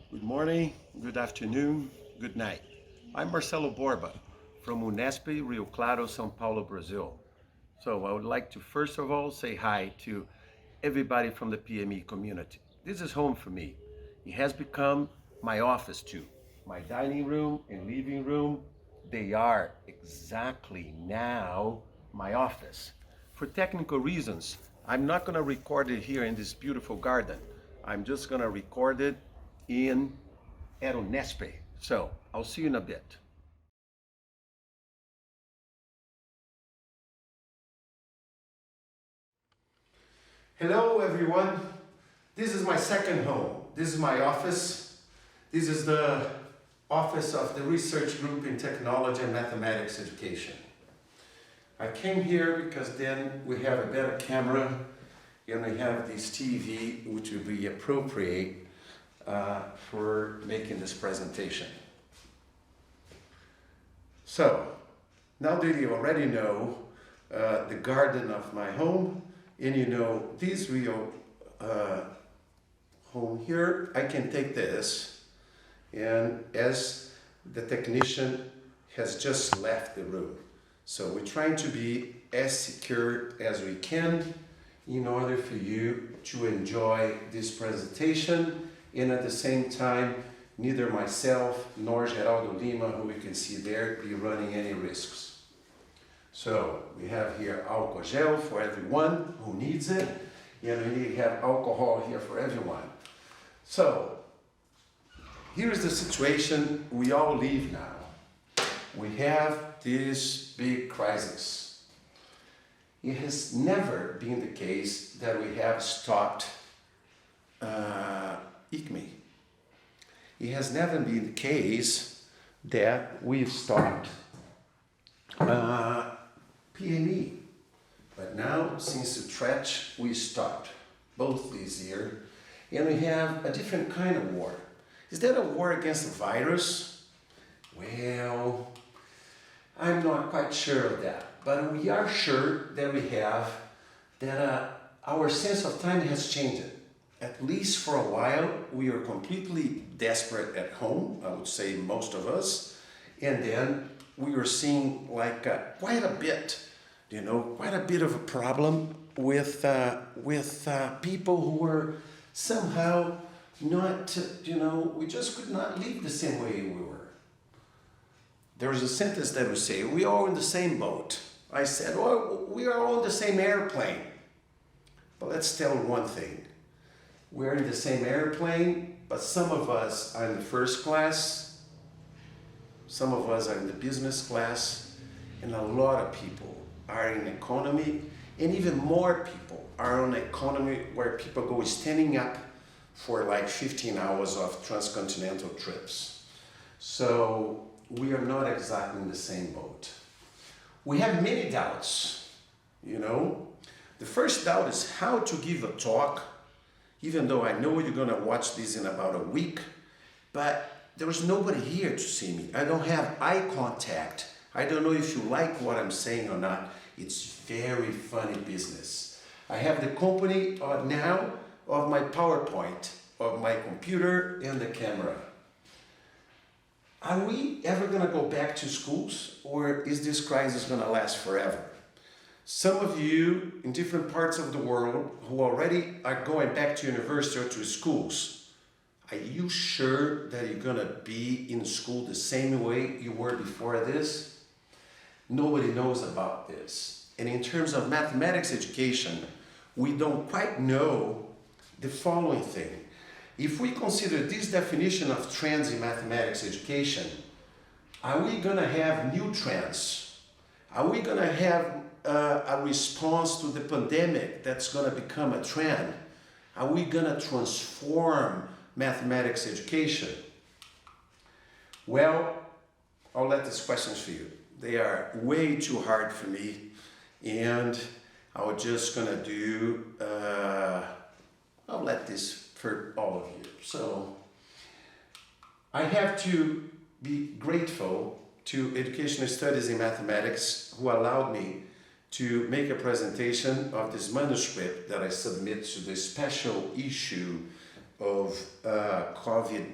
Good morning, good afternoon, good night. I'm Marcelo Borba from Unesp, Rio Claro, São Paulo, Brazil. So I would like to first of all say hi to everybody from the PME community. This is home for me. It has become my office too. My dining room and living room, they are exactly now my office. For technical reasons, I'm not going to record it here in this beautiful garden. I'm just going to record it in Unesp. So I'll see you in a bit. Hello everyone. This is my second home. This is my office. This is the office of the Research Group in Technology and Mathematics Education. I came here because then we have a better camera and we have this TV which will be appropriate for making this presentation. So, now that you already know the garden of my home, and you know this real home here, I can take this, and as the technician has just left the room. So we're trying to be as secure as we can in order for you to enjoy this presentation, and at the same time, neither myself nor Geraldo Lima, who we can see there, be running any risks. So we have here alcohol gel for everyone who needs it, and we have alcohol here for everyone. So here's the situation we all live now. We have this big crisis. It has never been the case that we have stopped ICME. It has never been the case that we've stopped PME. But now, since the stretch, we stopped both this year, and we have a different kind of war. Is that a war against the virus? Well, I'm not quite sure of that, but we are sure that we have that our sense of time has changed. At least for a while, we are completely desperate at home, I would say most of us, and then we were seeing like quite a bit of a problem with people who were somehow not, we just could not live the same way we were. There was a sentence that would say, we are all in the same boat. I said, well, we are all in the same airplane. But let's tell one thing. We're in the same airplane, but some of us are in the first class, some of us are in the business class, and a lot of people are in economy, and even more people are on economy where people go standing up for like 15 hours of transcontinental trips. So we are not exactly in the same boat. We have many doubts, The first doubt is how to give a talk, even though I know you're going to watch this in about a week, but there was nobody here to see me. I don't have eye contact. I don't know if you like what I'm saying or not. It's very funny business. I have the company now of my PowerPoint, of my computer and the camera. Are we ever going to go back to schools, or is this crisis going to last forever? Some of you in different parts of the world who already are going back to university or to schools, are you sure that you're going to be in school the same way you were before this? Nobody knows about this. And in terms of mathematics education, we don't quite know the following thing. If we consider this definition of trends in mathematics education, are we going to have new trends? Are we going to have a response to the pandemic that's going to become a trend? Are we going to transform mathematics education? Well, I'll let these questions for you. They are way too hard for me, and I'm just going to do, I'll let this for all of you. So I have to be grateful to Educational Studies in Mathematics, who allowed me to make a presentation of this manuscript that I submit to the special issue of COVID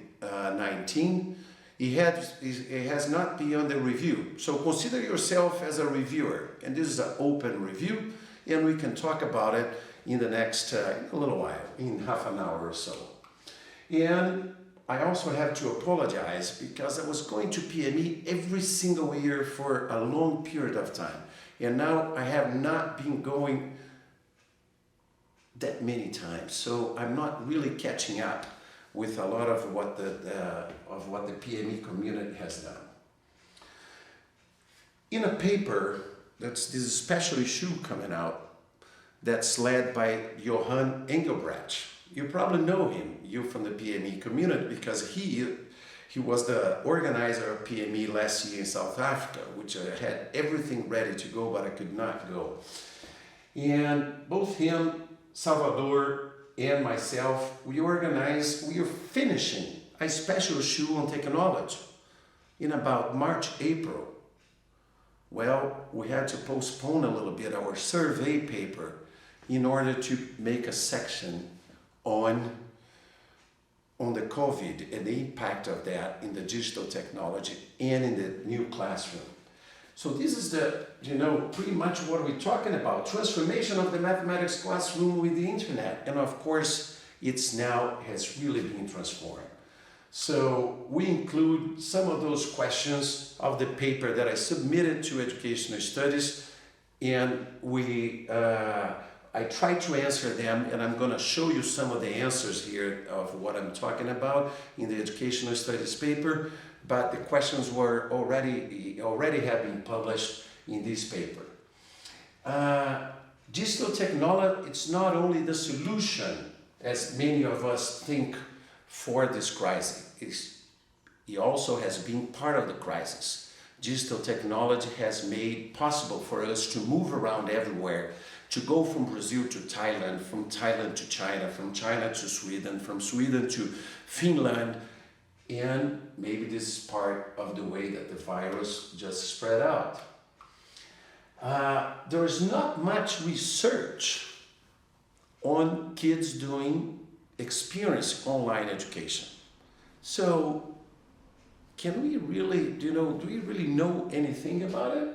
COVID-19, it has not been under review. So consider yourself as a reviewer, and this is an open review, and we can talk about it in the next, in a little while, in half an hour or so. And I also have to apologize because I was going to PME every single year for a long period of time. And now I have not been going that many times. So I'm not really catching up with a lot of what the PME community has done. In a paper, that's this special issue coming out that's led by Johann Engelbrecht. You probably know him, you from the PME community, because he was the organizer of PME last year in South Africa, which I had everything ready to go, but I could not go. And both him, Salvador, and myself, we are finishing a special issue on technology in about March, April. Well, we had to postpone a little bit our survey paper in order to make a section on the COVID and the impact of that in the digital technology and in the new classroom. So this is pretty much what we're talking about, transformation of the mathematics classroom with the internet. And of course, it's now has really been transformed. So we include some of those questions of the paper that I submitted to Educational Studies, and I tried to answer them, and I'm going to show you some of the answers here of what I'm talking about in the Educational Studies paper, but the questions were already have been published in this paper. Digital technology, it's not only the solution, as many of us think, for this crisis. It also has been part of the crisis. Digital technology has made possible for us to move around everywhere, to go from Brazil to Thailand, from Thailand to China, from China to Sweden, from Sweden to Finland, and maybe this is part of the way that the virus just spread out. There is not much research on kids experience online education. So can we really, do we really know anything about it?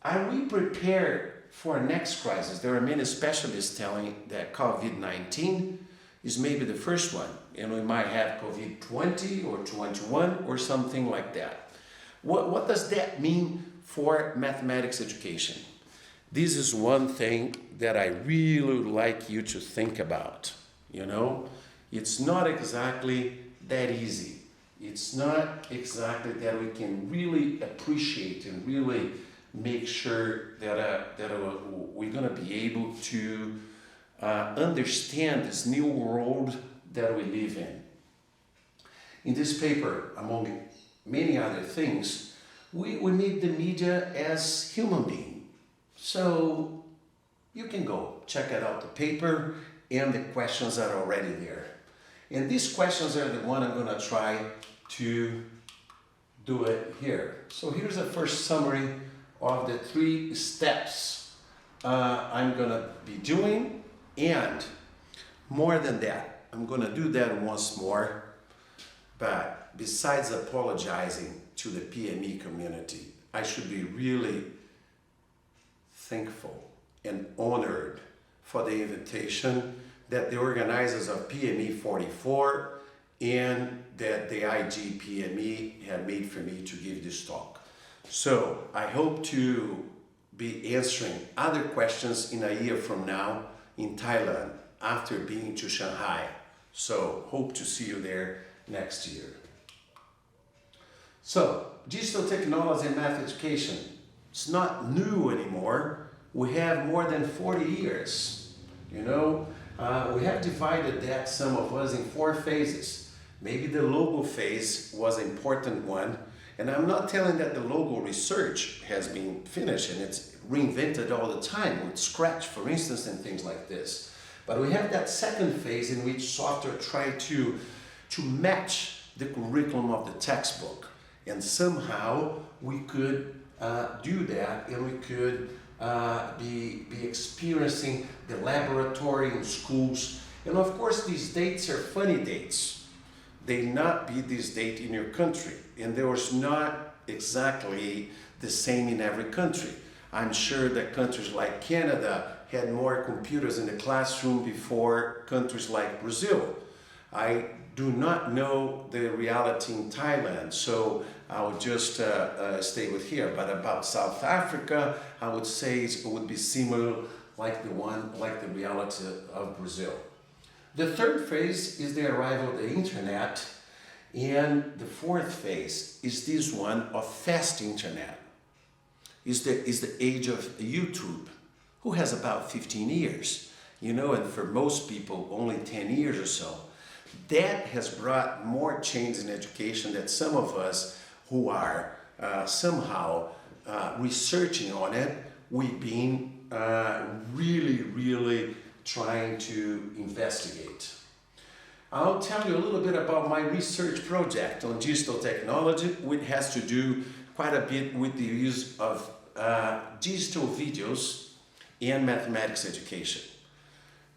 Are we prepared for a next crisis? There are many specialists telling that COVID-19 is maybe the first one, and we might have COVID-20 or 21 or something like that. What does that mean for mathematics education? This is one thing that I really would like you to think about. It's not exactly that easy. It's not exactly that we can really appreciate and really make sure that we're going to be able to understand this new world that we live in. In this paper, among many other things, we need the media as human beings. So you can go check out the paper, and the questions are already there. And these questions are the one I'm going to try to do it here. So here's the first summary of the 3 steps I'm going to be doing, and more than that, I'm going to do that once more. But besides apologizing to the PME community, I should be really thankful and honored for the invitation that the organizers of PME 44 and that the IG PME have made for me to give this talk. So I hope to be answering other questions in a year from now in Thailand after being to Shanghai. So hope to see you there next year. So digital technology and math education, it's not new anymore. We have more than 40 years. We have divided that, some of us, in 4 phases. Maybe the logo phase was an important one. And I'm not telling that the logo research has been finished and it's reinvented all the time with Scratch, for instance, and things like this. But we have that second phase in which software tried to match the curriculum of the textbook. And somehow we could do that, and we could be experiencing the laboratory in schools And of course, these dates are funny dates. They not be this date in your country, and there was not exactly the same in every country. I'm sure that countries like Canada had more computers in the classroom before countries like Brazil. I do not know the reality in Thailand, so I'll just stay with here. But about South Africa, I would say it would be similar like the reality of Brazil. The third phase is the arrival of the internet, and the fourth phase is this one of fast internet. Is the age of YouTube, who has about 15 years, you know, and for most people only 10 years or so. That has brought more change in education than some of us who are somehow researching on it. We've been really trying to investigate. I'll tell you a little bit about my research project on digital technology, which has to do quite a bit with the use of digital videos in mathematics education.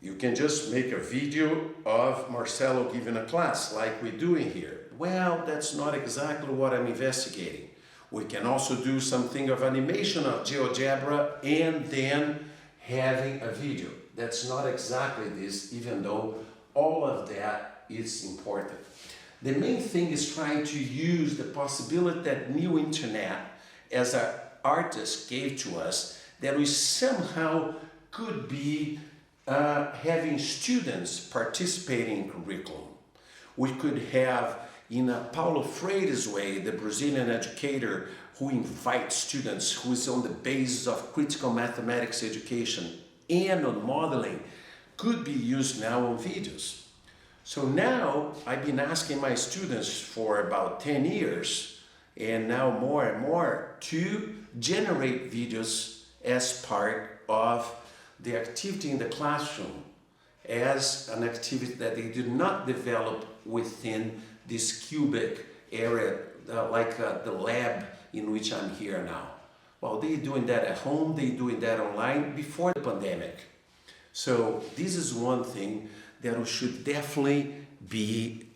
You can just make a video of Marcelo giving a class like we're doing here. Well, that's not exactly what I'm investigating. We can also do something of animation of GeoGebra and then having a video. That's not exactly this, even though all of that is important. The main thing is trying to use the possibility that new internet, as an artist gave to us, that we somehow could be having students participating in curriculum. We could have, in a Paulo Freire's way, the Brazilian educator who invites students, who is on the basis of critical mathematics education and on modeling, could be used now on videos. So now I've been asking my students for about 10 years, and now more and more, to generate videos as part of the activity in the classroom, as an activity that they did not develop within this cubic area, like the lab in which I'm here now. Well, they're doing that at home, they're doing that online before the pandemic. So this is one thing that we should definitely be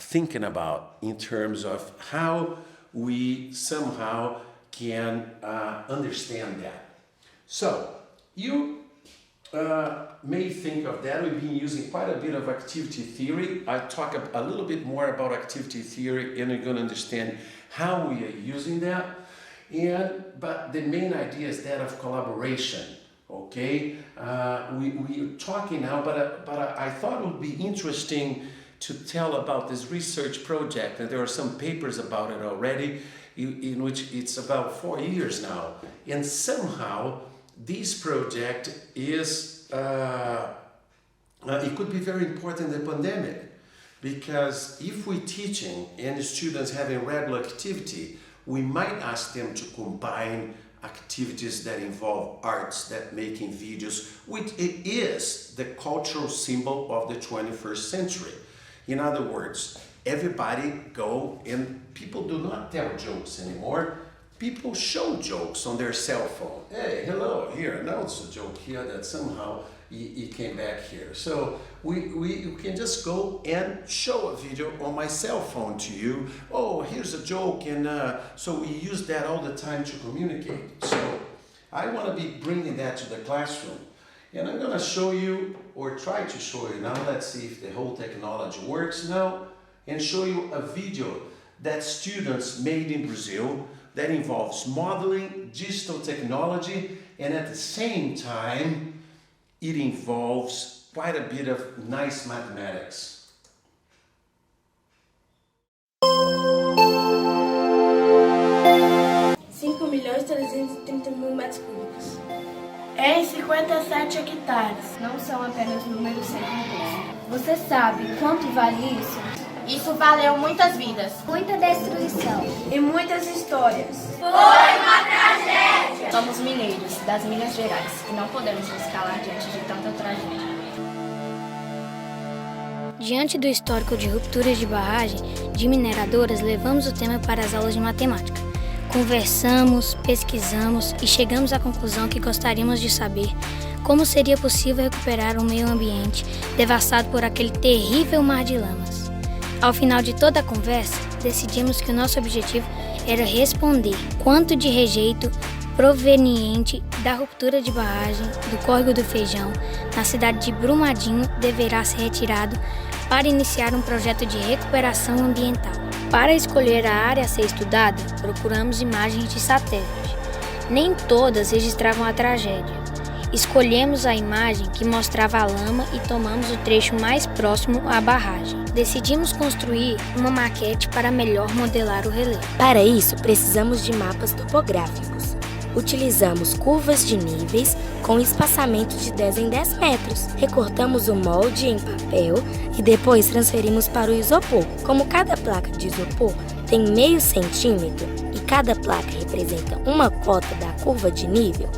thinking about in terms of how we somehow can understand that. So you may think of that. We've been using quite a bit of activity theory. I'll talk a little bit more about activity theory, and you're going to understand how we are using that. But the main idea is that of collaboration. Okay, we're talking now, but I thought it would be interesting to tell about this research project, and there are some papers about it already, in which it's about 4 years now, and somehow this project is, it could be very important in the pandemic, because if we're teaching and the students having regular activity, we might ask them to combine activities that involve arts, that making videos, which it is the cultural symbol of the 21st century. In other words, everybody go, and people do not tell jokes anymore. People show jokes on their cell phone. Hey, hello, here, now it's a joke here that somehow it came back here. So we can just go and show a video on my cell phone to you. Oh, here's a joke, and so we use that all the time to communicate. So I want to be bringing that to the classroom. And I'm going to show you, or try to show you now, let's see if the whole technology works now, and show you a video that students made in Brazil that involves modeling, digital technology, and at the same time, it involves quite a bit of nice mathematics. Cinco milhões 330.000 metros cúbicos. Em 57 hectares. Não são apenas números sem contexto. Você sabe quanto vale isso? Isso valeu muitas vidas. Muita destruição. E muitas histórias. Foi uma tragédia! Somos mineiros das Minas Gerais e não podemos nos calar diante de tanta tragédia. Diante do histórico de rupturas de barragem de mineradoras, levamos o tema para as aulas de matemática. Conversamos, pesquisamos e chegamos à conclusão que gostaríamos de saber como seria possível recuperar um meio ambiente devastado por aquele terrível mar de lamas. Ao final de toda a conversa, decidimos que o nosso objetivo era responder quanto de rejeito proveniente da ruptura de barragem do Córrego do Feijão na cidade de Brumadinho deverá ser retirado para iniciar um projeto de recuperação ambiental. Para escolher a área a ser estudada, procuramos imagens de satélite. Nem todas registravam a tragédia. Escolhemos a imagem que mostrava a lama e tomamos o trecho mais próximo à barragem. Decidimos construir uma maquete para melhor modelar o relevo. Para isso, precisamos de mapas topográficos. Utilizamos curvas de níveis com espaçamento de 10 em 10 metros. Recortamos o molde em papel e depois transferimos para o isopor. Como cada placa de isopor tem meio centímetro e cada placa representa uma cota da curva de nível,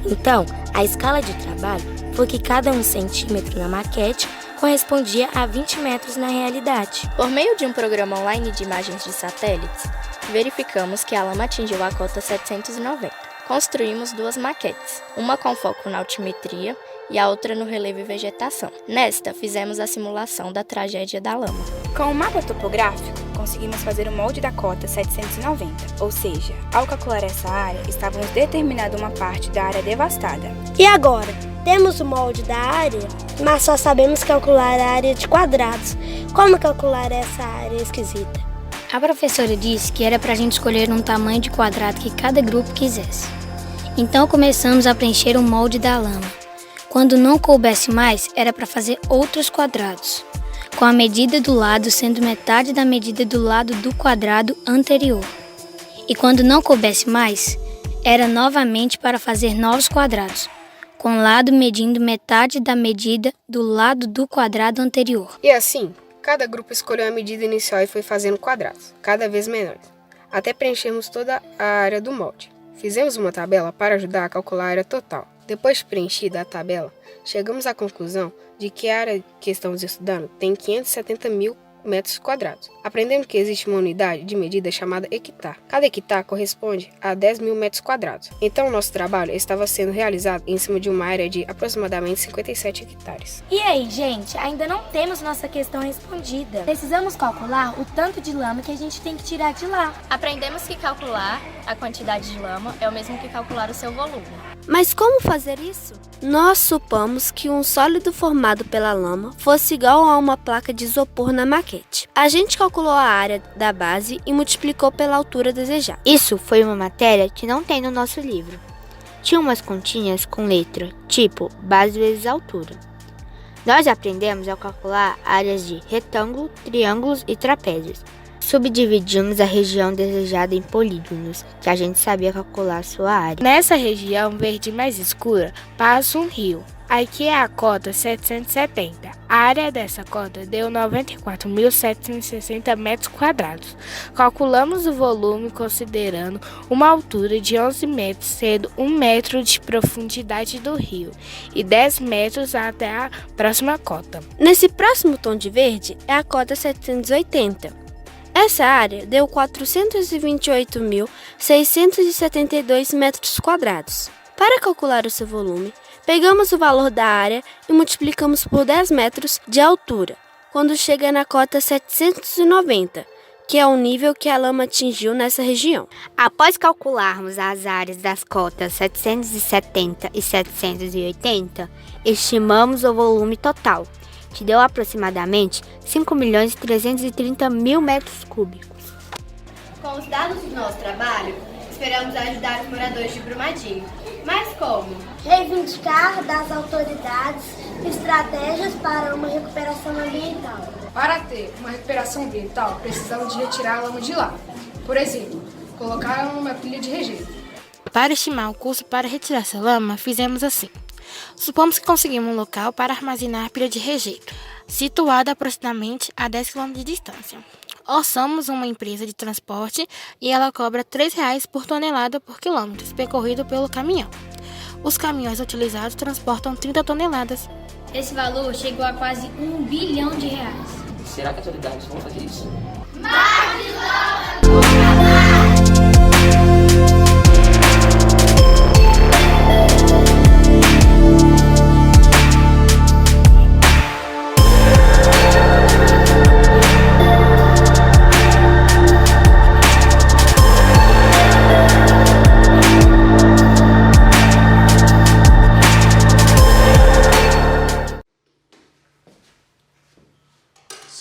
então a escala de trabalho foi que cada 1 centímetro na maquete correspondia a 20 metros na realidade. Por meio de um programa online de imagens de satélites, verificamos que a lama atingiu a cota 790. Construímos 2 maquetes, uma com foco na altimetria e a outra no relevo e vegetação. Nesta, fizemos a simulação da tragédia da lama. Com o mapa topográfico, conseguimos fazer o molde da cota 790, ou seja, ao calcular essa área, estávamos determinando uma parte da área devastada. E agora? Temos o molde da área, mas só sabemos calcular a área de quadrados. Como calcular essa área esquisita? A professora disse que era para a gente escolher um tamanho de quadrado que cada grupo quisesse. Então começamos a preencher o molde da lama. Quando não coubesse mais, era para fazer outros quadrados, com a medida do lado sendo metade da medida do lado do quadrado anterior. E quando não coubesse mais, era novamente para fazer novos quadrados, com o lado medindo metade da medida do lado do quadrado anterior. E assim, cada grupo escolheu a medida inicial e foi fazendo quadrados, cada vez menores, até preenchermos toda a área do molde. Fizemos uma tabela para ajudar a calcular a área total. Depois de preenchida a tabela, chegamos à conclusão de que a área que estamos estudando tem 570 mil metros quadrados. Aprendemos que existe uma unidade de medida chamada hectare. Cada hectare corresponde a 10 mil metros quadrados. Então, nosso trabalho estava sendo realizado em cima de uma área de aproximadamente 57 hectares. E aí, gente, ainda não temos nossa questão respondida. Precisamos calcular o tanto de lama que a gente tem que tirar de lá. Aprendemos que calcular a quantidade de lama é o mesmo que calcular o seu volume. Mas como fazer isso? Nós supomos que um sólido formado pela lama fosse igual a uma placa de isopor na maquete. A gente calculou a área da base e multiplicou pela altura desejada. Isso foi uma matéria que não tem no nosso livro. Tinha umas continhas com letra, tipo base vezes altura. Nós aprendemos a calcular áreas de retângulo, triângulos e trapézios. Subdividimos a região desejada em polígonos, que a gente sabia calcular sua área. Nessa região verde mais escura, passa um rio. Aqui é a cota 770. A área dessa cota deu 94.760 metros quadrados. Calculamos o volume considerando uma altura de 11 metros, sendo 1 metro de profundidade do rio e 10 metros até a próxima cota. Nesse próximo tom de verde é a cota 780. Essa área deu 428.672 metros quadrados. Para calcular o seu volume, pegamos o valor da área e multiplicamos por 10 metros de altura, quando chega na cota 790, que é o nível que a lama atingiu nessa região. Após calcularmos as áreas das cotas 770 e 780, estimamos o volume total, que deu aproximadamente 5.330.000 metros cúbicos. Com os dados do nosso trabalho, esperamos ajudar os moradores de Brumadinho. Mas como? Reivindicar das autoridades estratégias para uma recuperação ambiental. Para ter uma recuperação ambiental, precisamos de retirar a lama de lá. Por exemplo, colocar uma pilha de rejeito. Para estimar o custo para retirar essa lama, fizemos assim. Supomos que conseguimos um local para armazenar a pilha de rejeito, situado aproximadamente a 10 km de distância. Orçamos uma empresa de transporte e ela cobra R$ 3,00 por tonelada por quilômetro percorrido pelo caminhão. Os caminhões utilizados transportam 30 toneladas. Esse valor chegou a quase R$1 bilhão. Será que as autoridades vão fazer isso?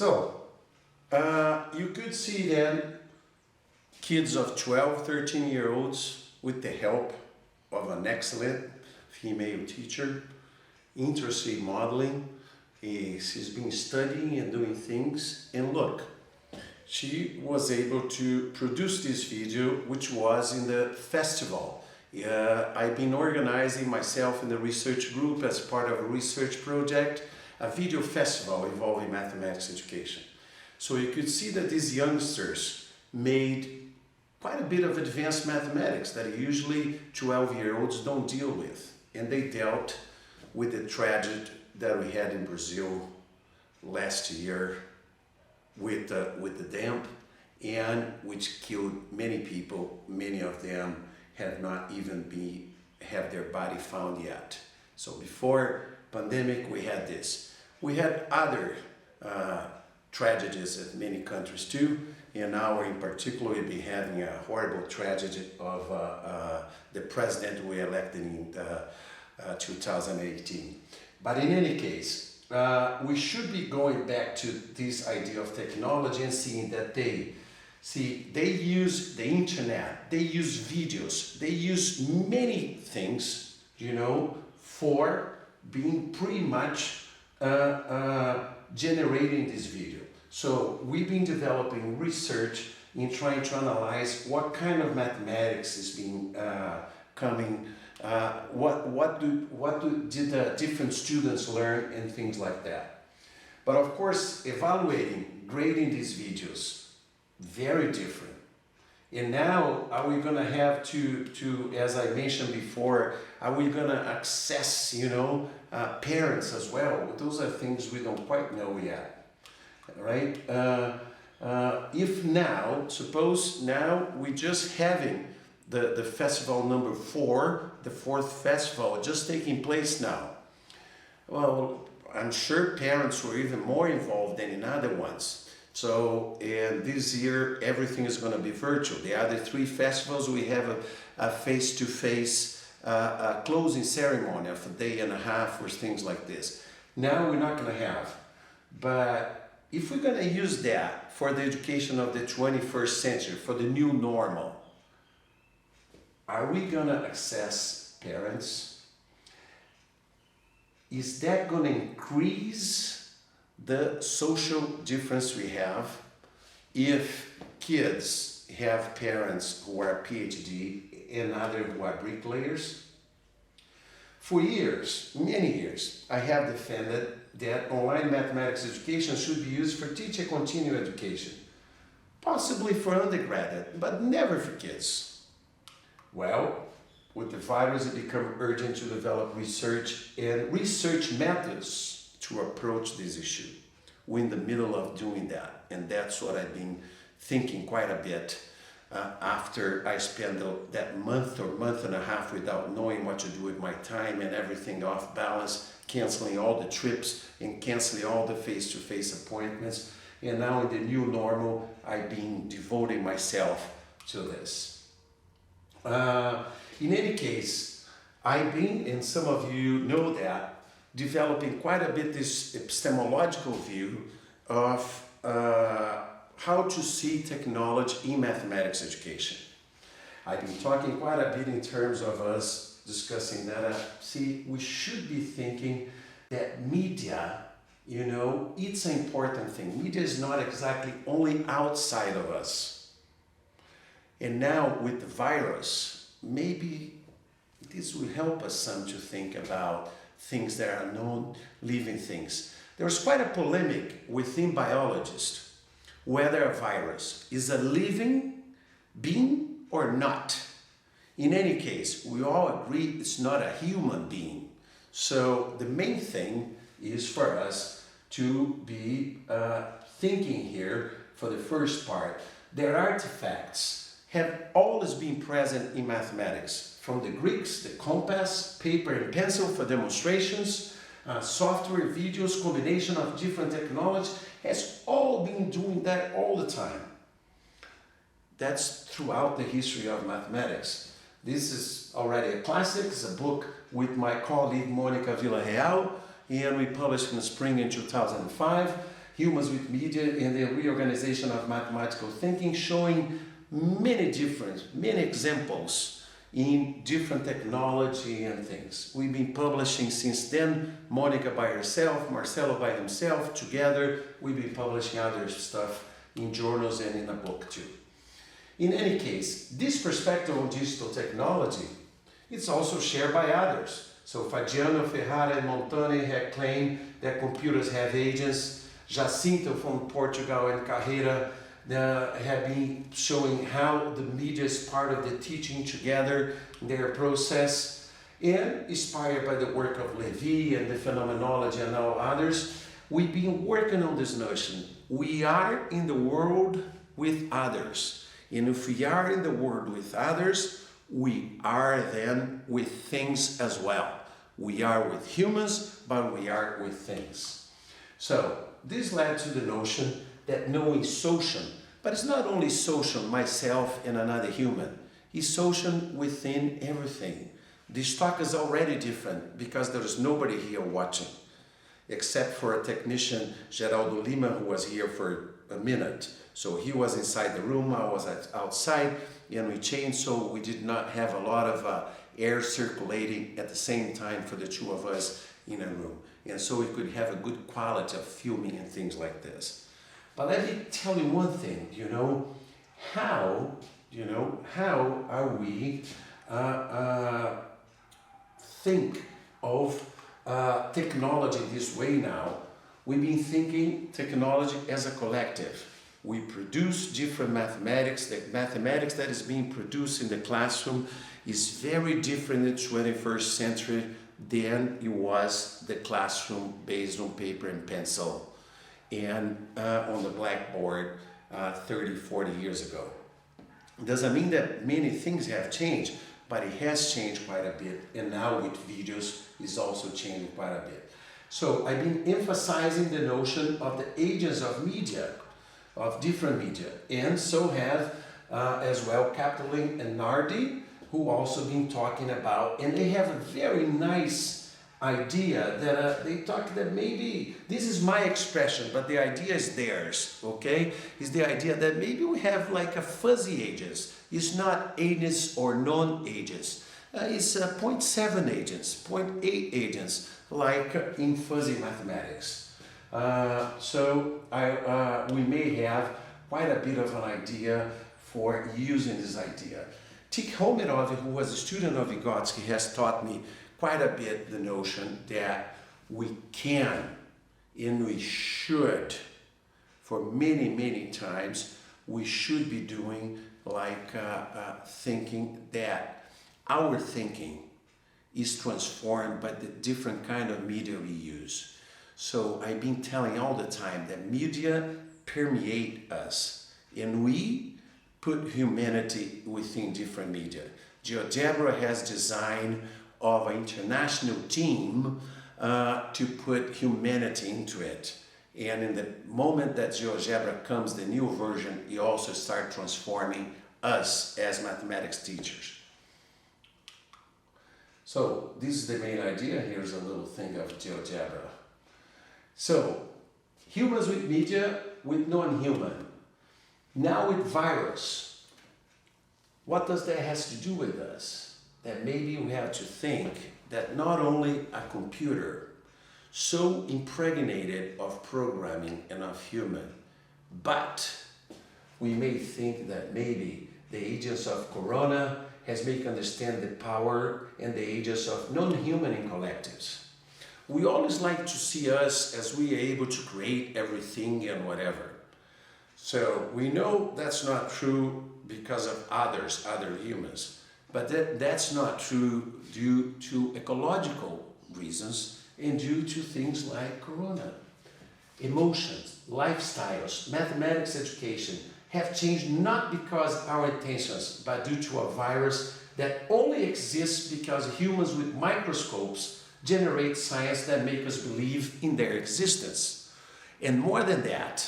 So, you could see then kids of 12, 13-year-olds with the help of an excellent female teacher, interested in modeling. She's been studying and doing things, and look, she was able to produce this video, which was in the festival. I've been organizing myself in the research group as part of a research project, a video festival involving mathematics education. So you could see that these youngsters made quite a bit of advanced mathematics that usually 12-year-olds don't deal with. And they dealt with the tragedy that we had in Brazil last year with the dam, and which killed many people. Many of them have not even have their body found yet. So before pandemic we had this. We had other tragedies in many countries too, and now in particular we've been having a horrible tragedy of the president we elected in 2018. But in any case, we should be going back to this idea of technology and seeing that they use the internet, they use videos, they use many things, you know, for being pretty much generating this video. So we've been developing research in trying to analyze what kind of mathematics is being coming. What did the different students learn and things like that. But of course, evaluating, grading these videos, very different. And now, are we going to have to, as I mentioned before, are we going to access, you know, parents as well? Those are things we don't quite know yet, right? If now, suppose now we're just having the festival number 4, the 4th festival, just taking place now. Well, I'm sure parents were even more involved than in other ones. So, and this year, everything is going to be virtual. The other 3 festivals, we have a face-to-face closing ceremony of a day and a half or things like this. Now we're not going to have. But if we're going to use that for the education of the 21st century, for the new normal, are we going to access parents? Is that going to increase the social difference we have if kids have parents who are PhD and others who are bricklayers? For years, many years, I have defended that online mathematics education should be used for teacher continuing education, possibly for undergraduate, but never for kids. Well, with the virus, it became urgent to develop research and research methods to approach this issue. We're in the middle of doing that, and that's what I've been thinking quite a bit after I spent that month or month and a half without knowing what to do with my time and everything off balance, canceling all the trips and canceling all the face-to-face appointments. And now in the new normal, I've been devoting myself to this. In any case, I've been, and some of you know that, developing quite a bit this epistemological view of how to see technology in mathematics education. I've been talking quite a bit in terms of us discussing that. We should be thinking that media, you know, it's an important thing. Media is not exactly only outside of us. And now with the virus, maybe this will help us some to think about things that are known, living things. There was quite a polemic within biologists whether a virus is a living being or not. In any case, we all agree it's not a human being. So the main thing is for us to be thinking here for the first part that artifacts have always been present in mathematics. From the Greeks, the compass, paper and pencil for demonstrations, software, videos, combination of different technologies, has all been doing that all the time. That's throughout the history of mathematics. This is already a classic. It's a book with my colleague Monica Villarreal, and we published in the spring in 2005. Humans with Media and the Reorganization of Mathematical Thinking, showing many examples in different technology and things. We've been publishing since then, Monica by herself, Marcelo by himself, together. We've been publishing other stuff in journals and in a book too. In any case, this perspective on digital technology, it's also shared by others. So Fabiano Ferrara and Montani have claimed that computers have agents. Jacinto from Portugal and Carreira have been showing how the media is part of the teaching together, their process, and inspired by the work of Levy and the phenomenology and all others, we've been working on this notion. We are in the world with others. And if we are in the world with others, we are then with things as well. We are with humans, but we are with things. So this led to the notion that knowing social, but it's not only social, myself and another human, it's social within everything. This talk is already different because there is nobody here watching, except for a technician, Geraldo Lima, who was here for a minute. So he was inside the room, I was outside, and we changed, so we did not have a lot of air circulating at the same time for the two of us in a room. And so we could have a good quality of filming and things like this. But let me tell you one thing, how are we think of technology this way now? We've been thinking technology as a collective. We produce different mathematics. The mathematics that is being produced in the classroom is very different in the 21st century than it was the classroom based on paper and pencil and on the blackboard 30, 40 years ago. It doesn't mean that many things have changed, but it has changed quite a bit, and now with videos it's also changing quite a bit. So I've been emphasizing the notion of the agents of media, of different media, and so have as well Kaplan and Nardi, who also been talking about, and they have a very nice idea that they talk that maybe, this is my expression, but the idea is theirs, okay? Is the idea that maybe we have like a fuzzy agents. It's not agents or non-agents. It's 0.7 agents, 0.8 agents, like in fuzzy mathematics. We may have quite a bit of an idea for using this idea. Tikhomirov, who was a student of Vygotsky, has taught me quite a bit the notion that we can and we should, for many, many times, we should be doing like thinking that our thinking is transformed by the different kind of media we use. So I've been telling all the time that media permeate us, and we put humanity within different media. GeoGebra has design of an international team to put humanity into it. And in the moment that GeoGebra comes, the new version, you also start transforming us as mathematics teachers. So this is the main idea. Here's a little thing of GeoGebra. So humans with media, with non-human. Now with virus, what does that has to do with us? That maybe we have to think that not only a computer so impregnated of programming and of human, but we may think that maybe the agents of Corona has made understand the power and the agents of non-human in collectives. We always like to see us as we are able to create everything and whatever. So we know that's not true because of others, other humans, but that's not true due to ecological reasons and due to things like Corona. Emotions, lifestyles, mathematics education have changed not because our intentions, but due to a virus that only exists because humans with microscopes generate science that make us believe in their existence. And more than that,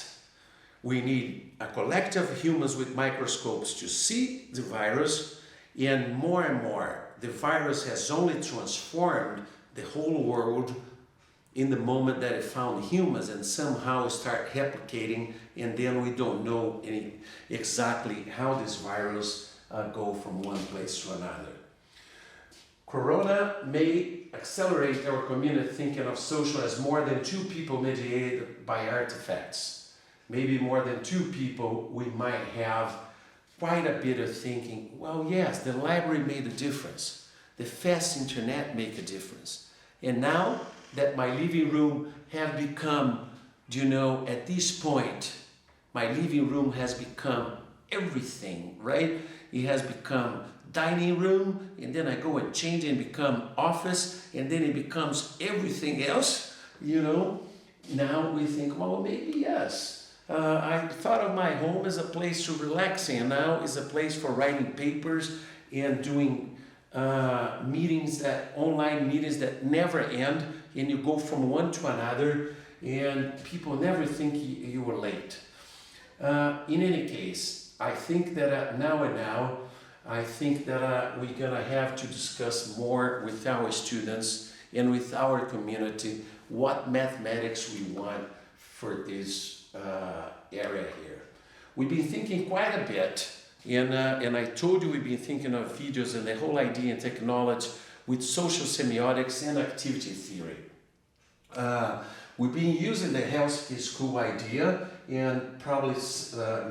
we need a collective of humans with microscopes to see the virus, and more, the virus has only transformed the whole world in the moment that it found humans and somehow start replicating, and then we don't know exactly how this virus go from one place to another. Corona may accelerate our community thinking of social as more than two people mediated by artifacts. Maybe more than two people, we might have quite a bit of thinking, well, yes, the library made a difference. The fast internet made a difference. And now that my living room have become, at this point, my living room has become everything, right? It has become dining room, and then I go and change it and become office, and then it becomes everything else, Now we think, well, maybe yes. I thought of my home as a place to relaxing, and now is a place for writing papers and doing online meetings that never end, and you go from one to another, and people never think you were late. In any case, I think that now, I think that we're gonna have to discuss more with our students and with our community what mathematics we want for this area here. We've been thinking quite a bit, and I told you we've been thinking of videos and the whole idea in technology with social semiotics and activity theory. We've been using the healthcare school idea, and probably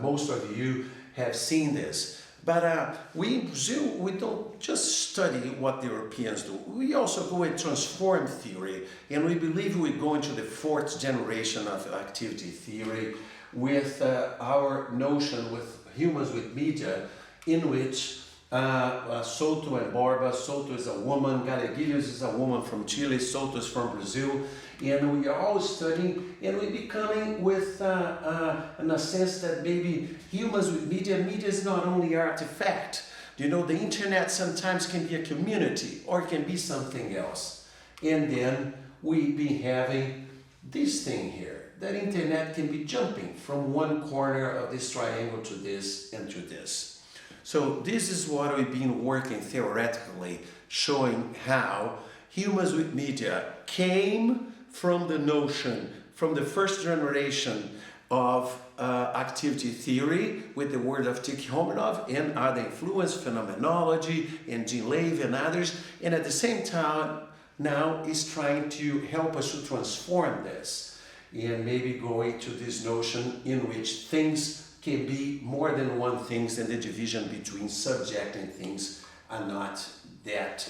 most of you have seen this. But we in Brazil, we don't just study what the Europeans do. We also go and transform theory, and we believe we're going to the fourth generation of activity theory with our notion with humans with media, in which Soto and Borba, Soto is a woman, Galeguilhos is a woman from Chile, Soto is from Brazil, and we are all studying, and we're becoming with, in a sense that maybe humans with media is not only artifact. The internet sometimes can be a community, or it can be something else. And then we've been having this thing here, that internet can be jumping from one corner of this triangle to this and to this. So this is what we've been working theoretically, showing how humans with media came from the notion, from the first generation of activity theory with the word of Tikhominov and other influence, phenomenology, and Jean Levy and others, and at the same time now is trying to help us to transform this and maybe going to this notion in which things can be more than one thing, and the division between subject and things are not that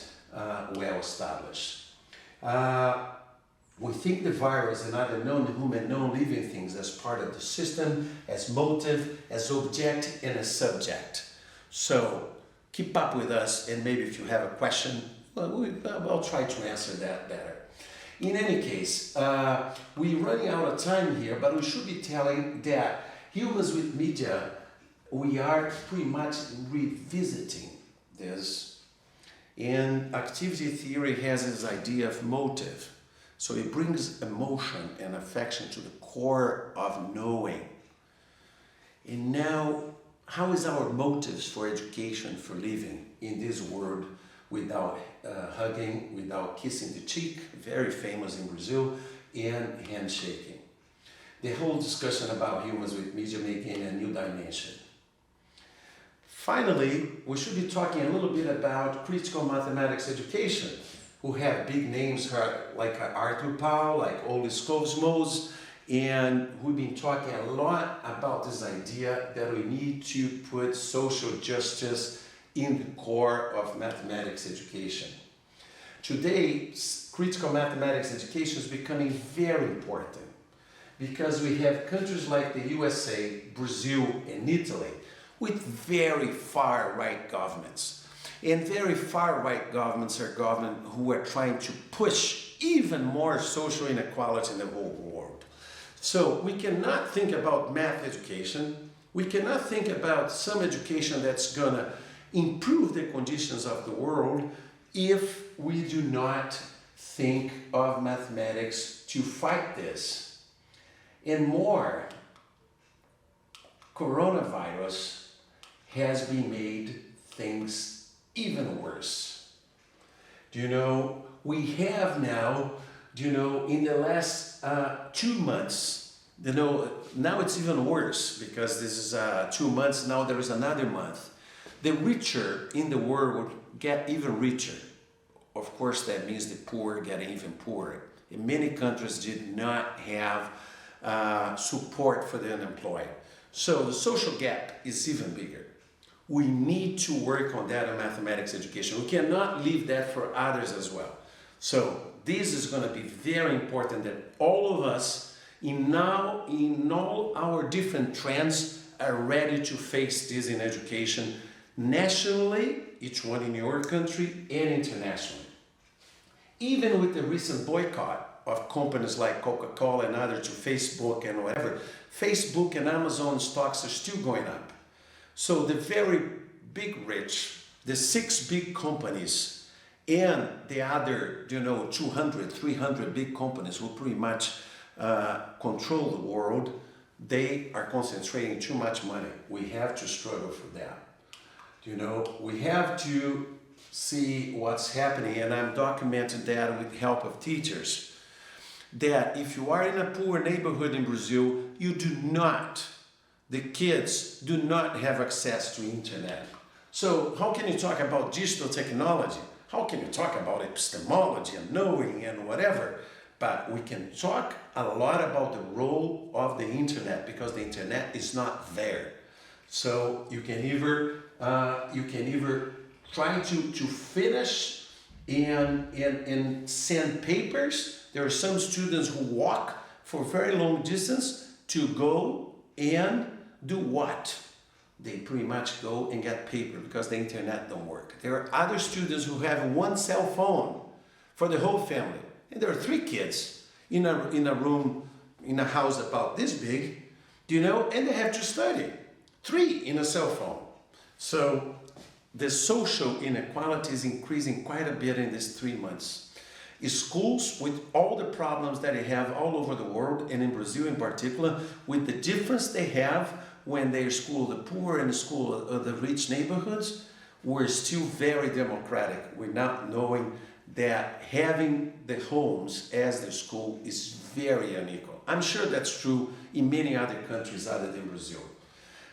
well established. We think the virus and other known human non-living things as part of the system, as motive, as object, and as subject. So keep up with us, and maybe if you have a question, I'll try to answer that better. In any case, we're running out of time here, but we should be telling that humans with media, we are pretty much revisiting this. And activity theory has this idea of motive. So it brings emotion and affection to the core of knowing. And now, how is our motives for education, for living in this world without hugging, without kissing the cheek, very famous in Brazil, and handshaking? The whole discussion about humans with media making a new dimension. Finally, we should be talking a little bit about critical mathematics education, who have big names like Arthur Paulo, like Olis Cosmos, and we've been talking a lot about this idea that we need to put social justice in the core of mathematics education. Today, critical mathematics education is becoming very important because we have countries like the USA, Brazil, and Italy with very far-right governments. And very far-right governments are governments who are trying to push even more social inequality in the whole world. So we cannot think about math education. We cannot think about some education that's going to improve the conditions of the world if we do not think of mathematics to fight this. And more, coronavirus has been made things even worse. We have now in the last 2 months, now it's even worse because this is 2 months, now there is another month. The richer in the world would get even richer. Of course, that means the poor get even poorer. And many countries did not have support for the unemployed. So the social gap is even bigger. We need to work on that in mathematics education. We cannot leave that for others as well. So this is going to be very important that all of us in all our different trends are ready to face this in education nationally, each one in your country, and internationally. Even with the recent boycott of companies like Coca-Cola and others to Facebook and whatever, Facebook and Amazon stocks are still going up. So the very big rich, the 6 big companies and the other, 200, 300 big companies who pretty much control the world, they are concentrating too much money. We have to struggle for that. We have to see what's happening, and I'm documenting that with the help of teachers, that if you are in a poor neighborhood in Brazil, the kids do not have access to internet. So how can you talk about digital technology? How can you talk about epistemology and knowing and whatever? But we can talk a lot about the role of the internet because the internet is not there. So you can either try to finish and send papers. There are some students who walk for very long distance to go and do what? They pretty much go and get paper because the internet don't work. There are other students who have one cell phone for the whole family. And there are 3 kids in a room, in a house about this big, and they have to study. 3 in a cell phone. So the social inequality is increasing quite a bit in these 3 months. Schools, with all the problems that they have all over the world, and in Brazil in particular, with the difference they have when they school the poor and school the rich neighborhoods, we're still very democratic. We're not knowing that having the homes as the school is very unequal. I'm sure that's true in many other countries other than Brazil.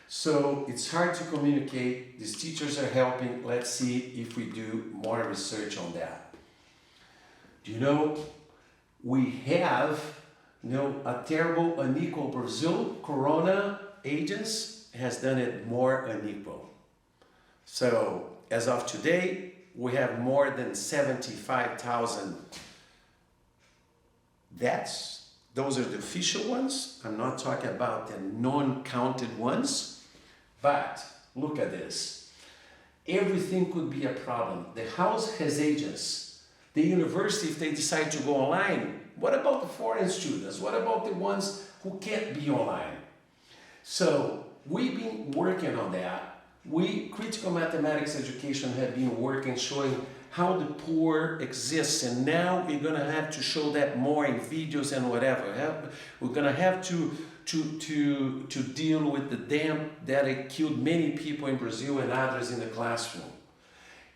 So it's hard to communicate. These teachers are helping. Let's see if we do more research on that. We have a terrible unequal Brazil. Corona agents has done it more unequal. So as of today, we have more than 75,000 deaths. Those are the official ones. I'm not talking about the non-counted ones. But look at this. Everything could be a problem. The house has agents. The university, if they decide to go online, what about the foreign students? What about the ones who can't be online? So we've been working on that. Critical mathematics education have been working, showing how the poor exists, and now we're going to have to show that more in videos and whatever. We're going to have to deal with the dam that it killed many people in Brazil and others in the classroom.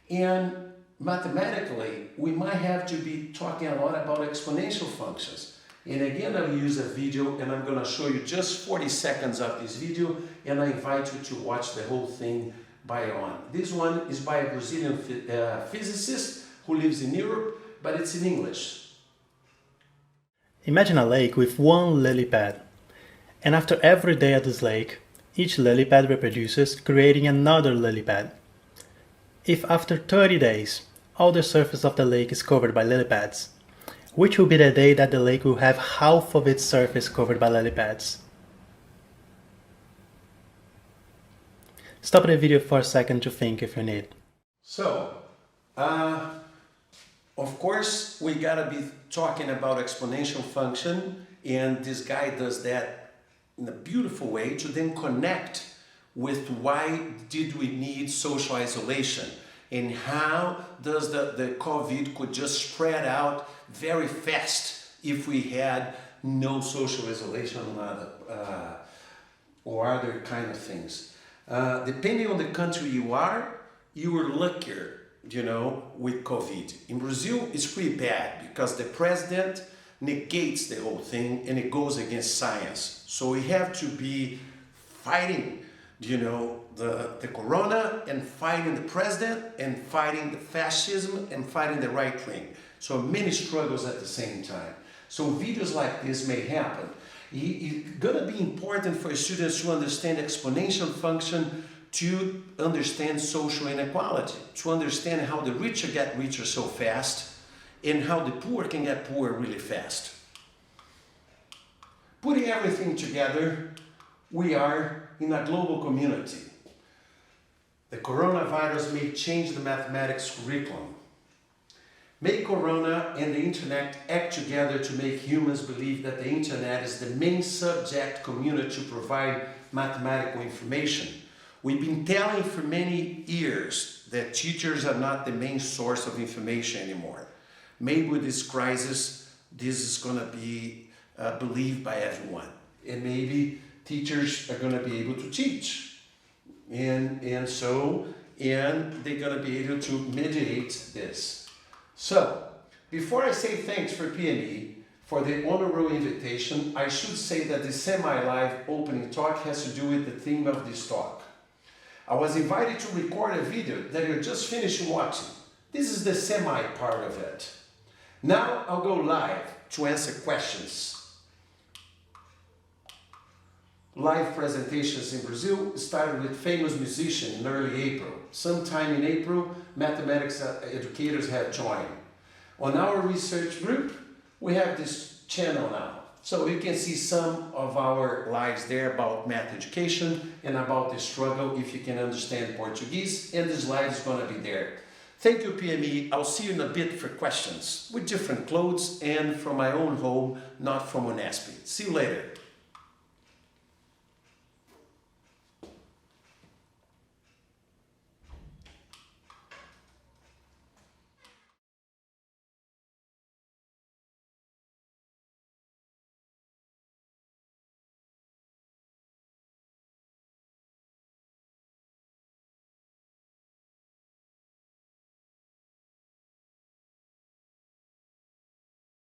And mathematically, we might have to be talking a lot about exponential functions. And again, I'll use a video, and I'm going to show you just 40 seconds of this video, and I invite you to watch the whole thing by on. This one is by a Brazilian physicist who lives in Europe, but it's in English. Imagine a lake with one lily pad. And after every day at this lake, each lily pad reproduces, creating another lily pad. If after 30 days, all the surface of the lake is covered by lily pads, which will be the day that the lake will have half of its surface covered by lily pads? Stop the video for a second to think if you need. So, of course, we gotta be talking about exponential function, and this guy does that in a beautiful way to then connect with why did we need social isolation and how does the COVID could just spread out very fast if we had no social isolation or other kind of things. Depending on the country you are luckier, with COVID. In Brazil, it's pretty bad because the president negates the whole thing and it goes against science. So we have to be fighting, the corona and fighting the president and fighting the fascism and fighting the right wing. So many struggles at the same time. So videos like this may happen. It's gonna be important for students to understand exponential function, to understand social inequality, to understand how the richer get richer so fast and how the poor can get poor really fast. Putting everything together, we are in a global community. The coronavirus may change the mathematics curriculum. Make Corona and the internet act together to make humans believe that the internet is the main subject community to provide mathematical information. We've been telling for many years that teachers are not the main source of information anymore. Maybe with this crisis, this is going to be believed by everyone. And maybe teachers are going to be able to teach. And they're going to be able to mediate this. So, before I say thanks for PME for the honorable invitation, I should say that the semi-live opening talk has to do with the theme of this talk. I was invited to record a video that you just finished watching. This is the semi part of it. Now I'll go live to answer questions. Live presentations in Brazil started with famous musicians in early April. Sometime in April, mathematics educators have joined. On our research group, we have this channel now. So you can see some of our lives there about math education and about the struggle if you can understand Portuguese, and this live is going to be there. Thank you, PME. I'll see you in a bit for questions with different clothes and from my own home, not from Unesp. See you later.